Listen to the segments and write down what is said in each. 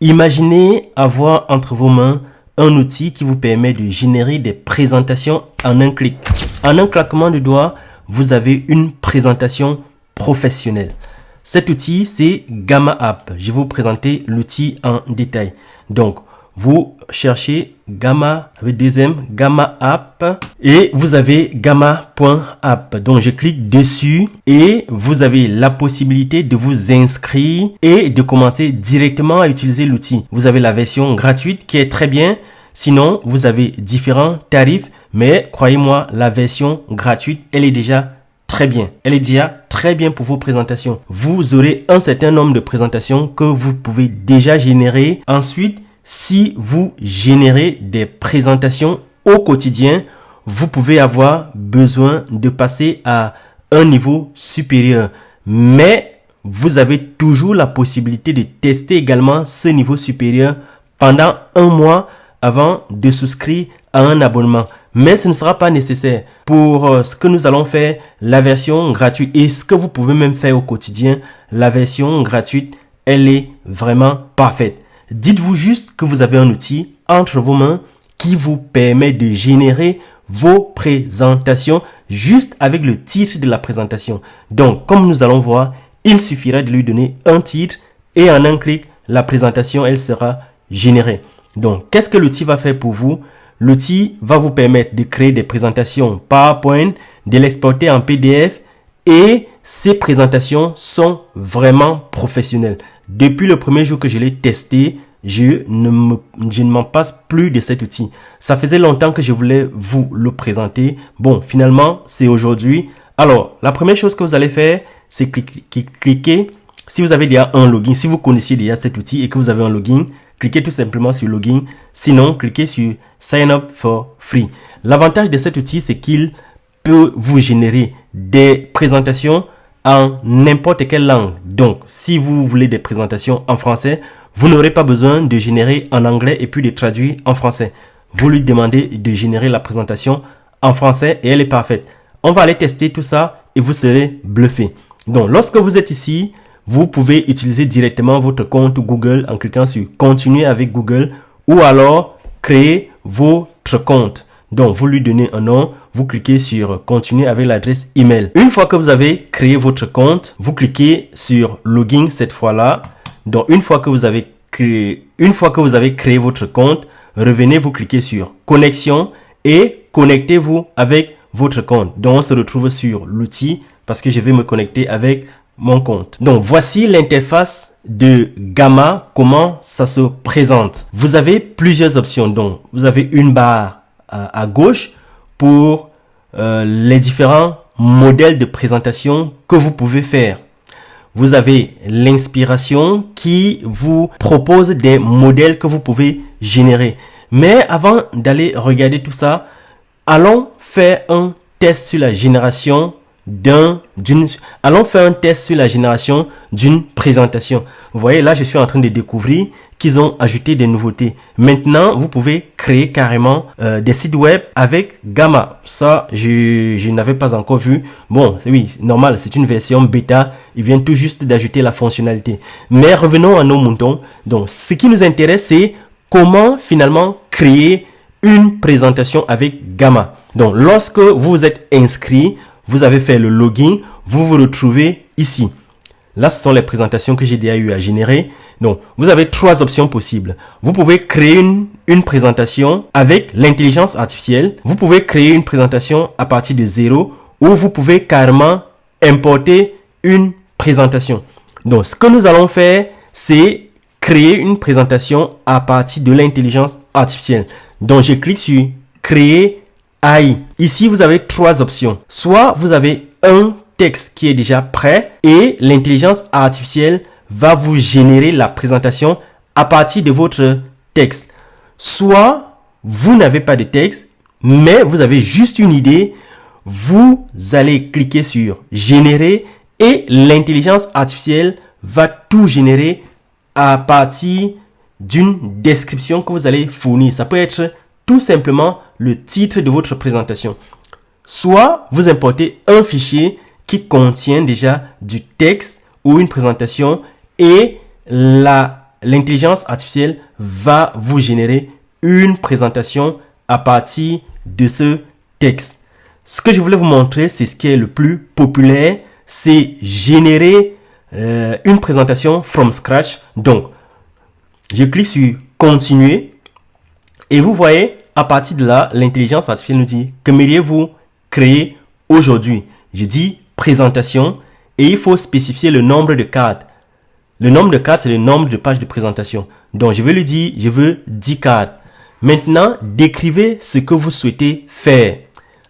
Imaginez avoir entre vos mains un outil qui vous permet de générer des présentations en un clic. En un claquement de doigts, vous avez une présentation professionnelle. Cet outil, c'est Gamma App. Je vais vous présenter l'outil en détail. Donc, vous cherchez Gamma avec deux M, Gamma App, et vous avez gamma.app. Donc, je clique dessus et vous avez la possibilité de vous inscrire et de commencer directement à utiliser l'outil. Vous avez la version gratuite qui est très bien. Sinon, vous avez différents tarifs, mais croyez-moi, la version gratuite, elle est déjà très bien. Elle est déjà très bien pour vos présentations. Vous aurez un certain nombre de présentations que vous pouvez déjà générer. Ensuite, si vous générez des présentations au quotidien, vous pouvez avoir besoin de passer à un niveau supérieur. Mais vous avez toujours la possibilité de tester également ce niveau supérieur pendant un mois avant de souscrire à un abonnement. Mais ce ne sera pas nécessaire. Pour ce que nous allons faire, la version gratuite et ce que vous pouvez même faire au quotidien, la version gratuite, elle est vraiment parfaite. Dites-vous juste que vous avez un outil entre vos mains qui vous permet de générer vos présentations juste avec le titre de la présentation. Donc, comme nous allons voir, il suffira de lui donner un titre et en un clic, la présentation, elle sera générée. Donc, qu'est-ce que l'outil va faire pour vous? L'outil va vous permettre de créer des présentations PowerPoint, de l'exporter en PDF et ces présentations sont vraiment professionnelles. Depuis le premier jour que je l'ai testé, je ne m'en passe plus de cet outil. Ça faisait longtemps que je voulais vous le présenter. Bon, finalement, c'est aujourd'hui. Alors, la première chose que vous allez faire, c'est cliquer. Si vous avez déjà un login, si vous connaissiez déjà cet outil et que vous avez un login, cliquez tout simplement sur Login. Sinon, cliquez sur Sign up for free. L'avantage de cet outil, c'est qu'il peut vous générer des présentations en n'importe quelle langue. Donc, si vous voulez des présentations en français, vous n'aurez pas besoin de générer en anglais et puis de traduire en français. Vous lui demandez de générer la présentation en français et elle est parfaite. On va aller tester tout ça et vous serez bluffé. Donc, lorsque vous êtes ici, vous pouvez utiliser directement votre compte Google en cliquant sur Continuer avec Google ou alors créer votre compte. Donc, vous lui donnez un nom, vous cliquez sur Continuer avec l'adresse email. Une fois que vous avez créé votre compte, vous cliquez sur Login cette fois-là. Donc, une fois que vous avez créé votre compte, revenez, vous cliquez sur Connexion et connectez-vous avec votre compte. Donc, on se retrouve sur l'outil parce que je vais me connecter avec mon compte. Donc, voici l'interface de Gamma, comment ça se présente. Vous avez plusieurs options. Donc, vous avez une barre à gauche pour les différents modèles de présentation que vous pouvez faire. Vous avez l'inspiration qui vous propose des modèles que vous pouvez générer. Mais avant d'aller regarder tout ça, allons faire un test sur la génération d'une présentation. Vous voyez, là, je suis en train de découvrir qu'ils ont ajouté des nouveautés. Maintenant, vous pouvez créer carrément des sites web avec Gamma. Ça, je n'avais pas encore vu. Bon, oui, normal, c'est une version bêta. Ils viennent tout juste d'ajouter la fonctionnalité. Mais revenons à nos moutons. Donc, ce qui nous intéresse, c'est comment finalement créer une présentation avec Gamma. Donc, lorsque vous vous êtes inscrit, vous avez fait le login, vous vous retrouvez ici. Là, ce sont les présentations que j'ai déjà eu à générer. Donc, vous avez trois options possibles. Vous pouvez créer une présentation avec l'intelligence artificielle. Vous pouvez créer une présentation à partir de zéro ou vous pouvez carrément importer une présentation. Donc, ce que nous allons faire, c'est créer une présentation à partir de l'intelligence artificielle. Donc, je clique sur Créer AI. Ici, vous avez trois options. Soit vous avez un texte qui est déjà prêt et l'intelligence artificielle va vous générer la présentation à partir de votre texte. Soit vous n'avez pas de texte, mais vous avez juste une idée. Vous allez cliquer sur Générer et l'intelligence artificielle va tout générer à partir d'une description que vous allez fournir. Ça peut être tout simplement le titre de votre présentation. Soit vous importez un fichier qui contient déjà du texte ou une présentation et la l'intelligence artificielle va vous générer une présentation à partir de ce texte. Ce que je voulais vous montrer, c'est ce qui est le plus populaire, c'est générer une présentation from scratch. Donc, je clique sur continuer et vous voyez, à partir de là, l'intelligence artificielle nous dit qu'aimeriez-vous créer aujourd'hui. Je dis présentation et il faut spécifier le nombre de cartes. Le nombre de cartes, c'est le nombre de pages de présentation. Donc, je vais lui dire, je veux 10 cartes. Maintenant, décrivez ce que vous souhaitez faire.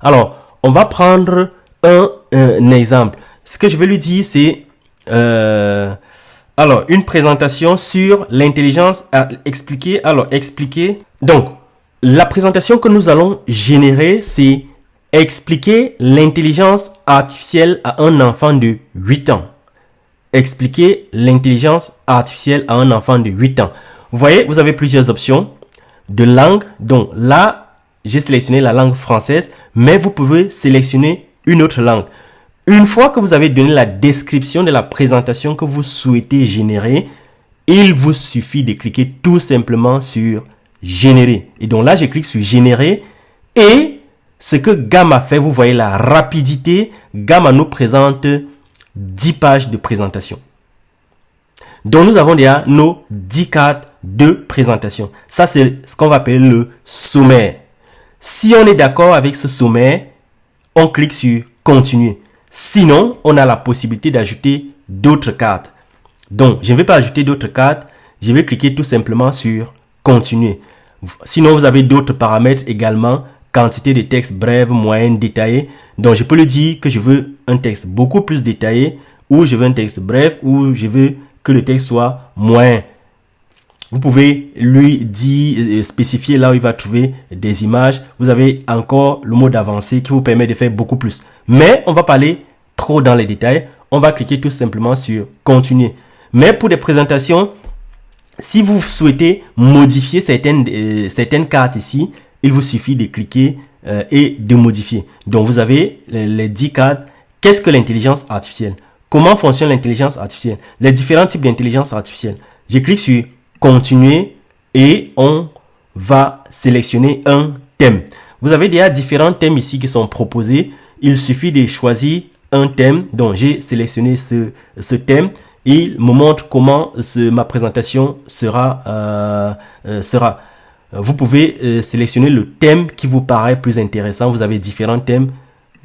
Alors, on va prendre un exemple. Ce que je vais lui dire, c'est une présentation sur l'intelligence expliquée. Alors, expliquer. Donc, la présentation que nous allons générer, c'est expliquer l'intelligence artificielle à un enfant de 8 ans. Expliquer l'intelligence artificielle à un enfant de 8 ans. Vous voyez, vous avez plusieurs options de langue. Donc là, j'ai sélectionné la langue française, mais vous pouvez sélectionner une autre langue. Une fois que vous avez donné la description de la présentation que vous souhaitez générer, il vous suffit de cliquer tout simplement sur générer. Et donc là, je clique sur générer et ce que Gamma a fait, vous voyez la rapidité. Gamma nous présente 10 pages de présentation. Donc nous avons déjà nos 10 cartes de présentation. Ça, c'est ce qu'on va appeler le sommaire. Si on est d'accord avec ce sommaire, on clique sur continuer. Sinon, on a la possibilité d'ajouter d'autres cartes. Donc, je ne vais pas ajouter d'autres cartes. Je vais cliquer tout simplement sur continuer. Sinon, vous avez d'autres paramètres également. Quantité de texte brève, moyenne, détaillé. Donc, je peux lui dire que je veux un texte beaucoup plus détaillé ou je veux un texte bref ou je veux que le texte soit moyen. Vous pouvez lui dire, spécifier là où il va trouver des images. Vous avez encore le mode avancé qui vous permet de faire beaucoup plus. Mais on va pas aller trop dans les détails. On va cliquer tout simplement sur continuer. Mais pour des présentations, si vous souhaitez modifier certaines cartes ici, il vous suffit de cliquer et de modifier. Donc vous avez les 10 cartes. Qu'est-ce que l'intelligence artificielle? Comment fonctionne l'intelligence artificielle? Les différents types d'intelligence artificielle. Je clique sur continuer et on va sélectionner un thème. Vous avez déjà différents thèmes ici qui sont proposés. Il suffit de choisir un thème. Donc j'ai sélectionné ce thème. Il me montre comment ma présentation sera. Vous pouvez sélectionner le thème qui vous paraît plus intéressant. Vous avez différents thèmes.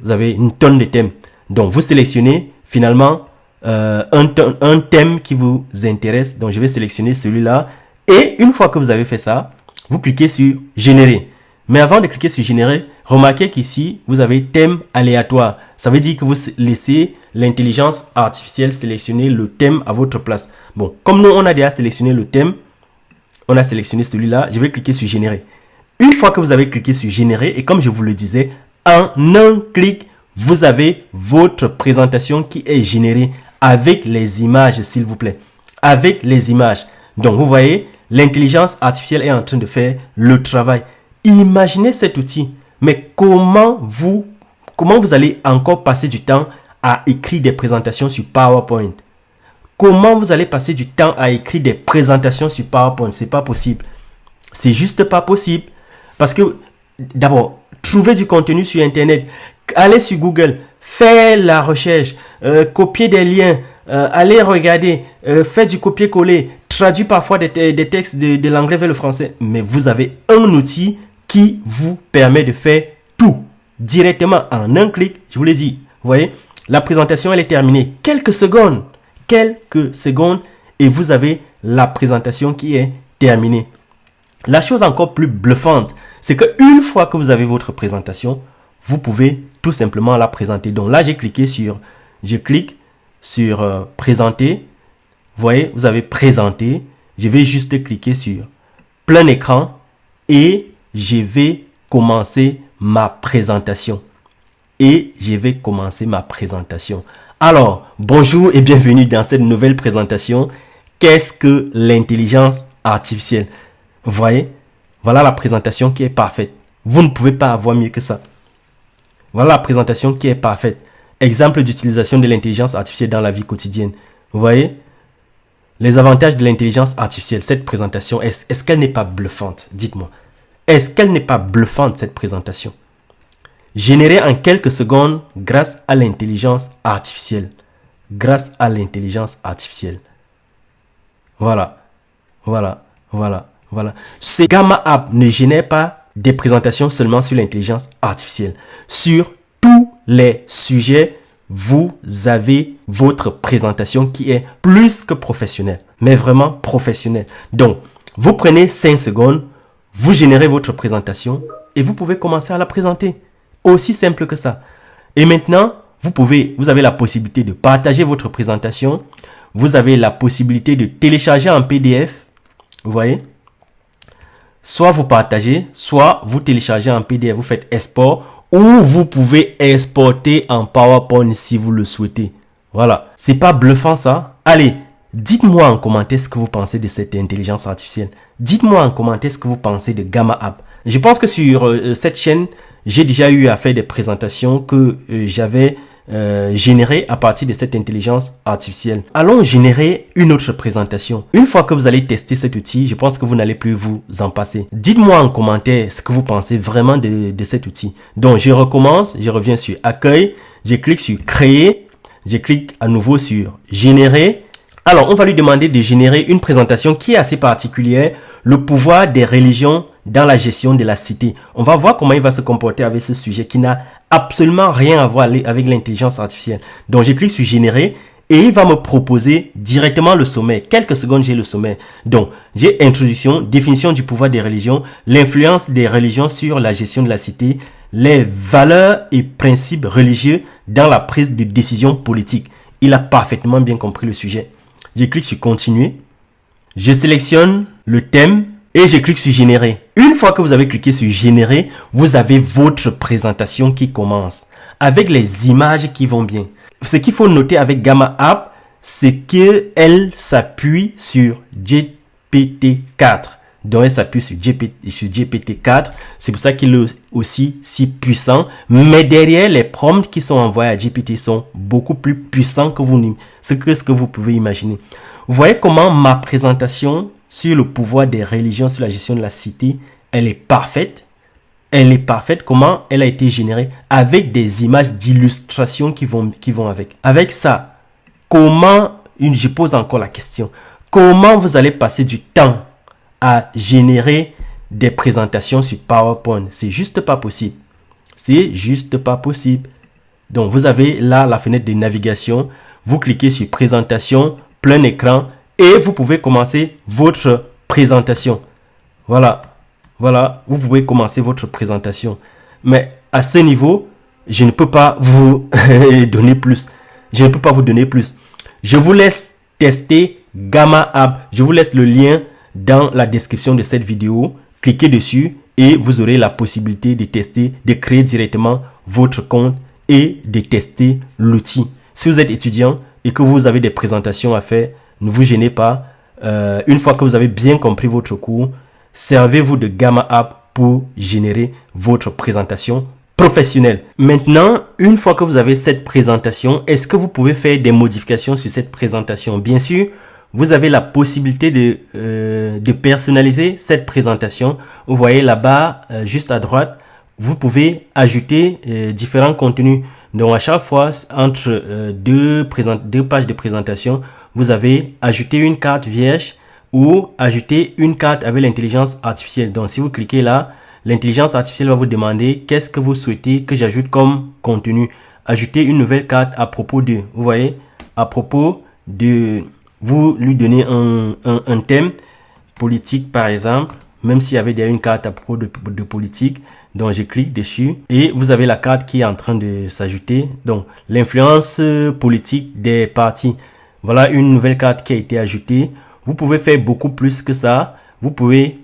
Vous avez une tonne de thèmes. Donc vous sélectionnez finalement un thème qui vous intéresse. Donc je vais sélectionner celui-là. Et une fois que vous avez fait ça, vous cliquez sur générer. Mais avant de cliquer sur générer, remarquez qu'ici, vous avez thème aléatoire. Ça veut dire que vous laissez l'intelligence artificielle sélectionner le thème à votre place. Bon, comme nous, on a déjà sélectionné le thème, on a sélectionné celui-là, je vais cliquer sur générer. Une fois que vous avez cliqué sur générer, et comme je vous le disais, en un clic, vous avez votre présentation qui est générée avec les images, s'il vous plaît. Avec les images. Donc, vous voyez, l'intelligence artificielle est en train de faire le travail. Imaginez cet outil. Mais comment vous allez encore passer du temps à écrire des présentations sur PowerPoint? Comment vous allez passer du temps à écrire des présentations sur PowerPoint? C'est pas possible. C'est juste pas possible. Parce que, d'abord, trouver du contenu sur Internet, aller sur Google, faire la recherche, copier des liens, aller regarder, faire du copier-coller, traduire parfois des textes de l'anglais vers le français. Mais vous avez un outil qui vous permet de faire tout directement en un clic. Je vous l'ai dit, vous voyez, la présentation elle est terminée. Quelques secondes et vous avez la présentation qui est terminée. La chose encore plus bluffante, c'est qu'une fois que vous avez votre présentation, vous pouvez tout simplement la présenter. Donc là, je clique sur présenter. Vous voyez, vous avez présenté. Je vais juste cliquer sur plein écran et je vais commencer ma présentation. Alors, bonjour et bienvenue dans cette nouvelle présentation. Qu'est-ce que l'intelligence artificielle? Vous voyez, voilà la présentation qui est parfaite. Vous ne pouvez pas avoir mieux que ça. Voilà la présentation qui est parfaite. Exemple d'utilisation de l'intelligence artificielle dans la vie quotidienne. Vous voyez, Les avantages de l'intelligence artificielle, cette présentation, est-ce qu'elle n'est pas bluffante? Dites-moi. Est-ce qu'elle n'est pas bluffante, cette présentation? Générée en quelques secondes grâce à l'intelligence artificielle. Grâce à l'intelligence artificielle. Voilà. Ce Gamma App ne génère pas des présentations seulement sur l'intelligence artificielle. Sur tous les sujets, vous avez votre présentation qui est plus que professionnelle, mais vraiment professionnelle. Donc, vous prenez 5 secondes, vous générez votre présentation et vous pouvez commencer à la présenter. Aussi simple que ça. Et maintenant, vous avez la possibilité de partager votre présentation. Vous avez la possibilité de télécharger en PDF. Vous voyez? Soit vous partagez, soit vous téléchargez en PDF, vous faites export. Ou vous pouvez exporter en PowerPoint si vous le souhaitez. Voilà. C'est pas bluffant ça? Allez, dites-moi en commentaire ce que vous pensez de cette intelligence artificielle. Dites-moi en commentaire ce que vous pensez de Gamma App. Je pense que sur cette chaîne, j'ai déjà eu à faire des présentations que j'avais générées à partir de cette intelligence artificielle. Allons générer une autre présentation. Une fois que vous allez tester cet outil, je pense que vous n'allez plus vous en passer. Dites-moi en commentaire ce que vous pensez vraiment de cet outil. Donc, je recommence, je reviens sur Accueil, je clique sur Créer, je clique à nouveau sur Générer. Alors, on va lui demander de générer une présentation qui est assez particulière, le pouvoir des religions dans la gestion de la cité. On va voir comment il va se comporter avec ce sujet qui n'a absolument rien à voir avec l'intelligence artificielle. Donc, je clique sur Générer et il va me proposer directement le sommet. Quelques secondes, j'ai le sommet. Donc, j'ai Introduction, définition du pouvoir des religions, l'influence des religions sur la gestion de la cité, les valeurs et principes religieux dans la prise de décision politique. Il a parfaitement bien compris le sujet. Je clique sur Continuer. Je sélectionne le thème et je clique sur Générer. Une fois que vous avez cliqué sur Générer, vous avez votre présentation qui commence avec les images qui vont bien. Ce qu'il faut noter avec Gamma App, c'est qu'elle s'appuie sur GPT-4. Donc, elle s'appuie sur GPT-4. C'est pour ça qu'il est aussi si puissant. Mais derrière, les prompts qui sont envoyés à GPT sont beaucoup plus puissants que ce que vous pouvez imaginer. Vous voyez comment ma présentation sur le pouvoir des religions, sur la gestion de la cité, elle est parfaite. Elle est parfaite. Comment elle a été générée avec des images d'illustration qui vont avec. Avec ça, je pose encore la question. Comment vous allez passer du temps à générer des présentations sur PowerPoint? C'est juste pas possible. C'est juste pas possible. Donc, vous avez là la fenêtre de navigation. Vous cliquez sur présentation, plein écran et vous pouvez commencer votre présentation. Voilà. Vous pouvez commencer votre présentation. Mais à ce niveau, je ne peux pas vous donner plus. Je ne peux pas vous donner plus. Je vous laisse tester Gamma App. Je vous laisse le lien dans la description de cette vidéo. Cliquez dessus et vous aurez la possibilité de tester, de créer directement votre compte et de tester l'outil. Si vous êtes étudiant et que vous avez des présentations à faire, ne vous gênez pas. Une fois que vous avez bien compris votre cours, servez-vous de Gamma App pour générer votre présentation professionnelle. Maintenant, une fois que vous avez cette présentation, est-ce que vous pouvez faire des modifications sur cette présentation? Bien sûr, vous avez la possibilité de personnaliser cette présentation. Vous voyez là-bas, juste à droite, vous pouvez ajouter différents contenus. Donc, à chaque fois, entre deux pages de présentation, vous avez ajouté une carte vierge ou ajouter une carte avec l'intelligence artificielle. Donc, si vous cliquez là, l'intelligence artificielle va vous demander qu'est-ce que vous souhaitez que j'ajoute comme contenu. Ajouter une nouvelle carte à propos de, vous voyez, à propos de, vous lui donnez un thème politique par exemple, même s'il y avait déjà une carte à propos de politique. Donc, je clique dessus et vous avez la carte qui est en train de s'ajouter. Donc, l'influence politique des partis. Voilà une nouvelle carte qui a été ajoutée. Vous pouvez faire beaucoup plus que ça. Vous pouvez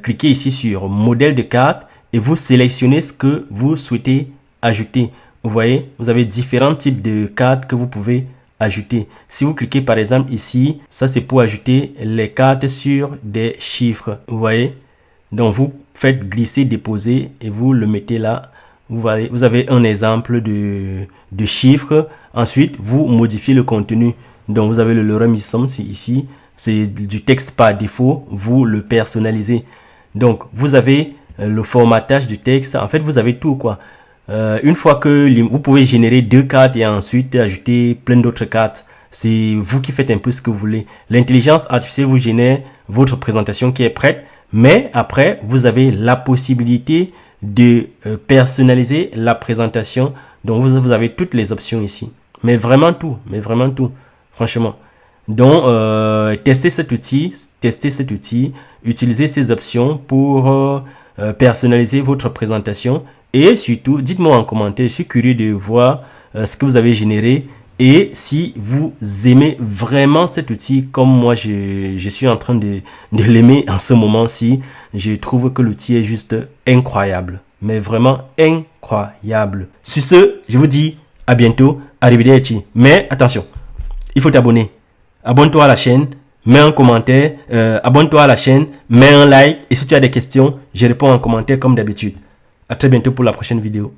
cliquer ici sur modèle de carte et vous sélectionnez ce que vous souhaitez ajouter. Vous voyez, vous avez différents types de cartes que vous pouvez ajouter. Si vous cliquez par exemple ici, ça c'est pour ajouter les cartes sur des chiffres. Vous voyez, donc vous faites glisser, déposer et vous le mettez là. Vous avez un exemple de chiffres. Ensuite, vous modifiez le contenu. Donc vous avez le lorem ipsum ici, c'est du texte par défaut, vous le personnalisez. Donc vous avez le formatage du texte, en fait vous avez tout quoi. Une fois que vous pouvez générer 2 cartes et ensuite ajouter plein d'autres cartes. C'est vous qui faites un peu ce que vous voulez. L'intelligence artificielle vous génère votre présentation qui est prête, mais après vous avez la possibilité de personnaliser la présentation. Donc vous avez toutes les options ici. Mais vraiment tout, franchement. Donc testez cet outil, utilisez ces options pour personnaliser votre présentation. Et surtout, dites-moi en commentaire, je suis curieux de voir ce que vous avez généré et si vous aimez vraiment cet outil comme moi je suis en train de l'aimer en ce moment-ci. Je trouve que l'outil est juste incroyable, mais vraiment incroyable. Sur ce, je vous dis à bientôt, arrivederci. Mais attention, il faut t'abonner. Abonne-toi à la chaîne, mets un commentaire, abonne-toi à la chaîne, mets un like et si tu as des questions, je réponds en commentaire comme d'habitude. À très bientôt pour la prochaine vidéo.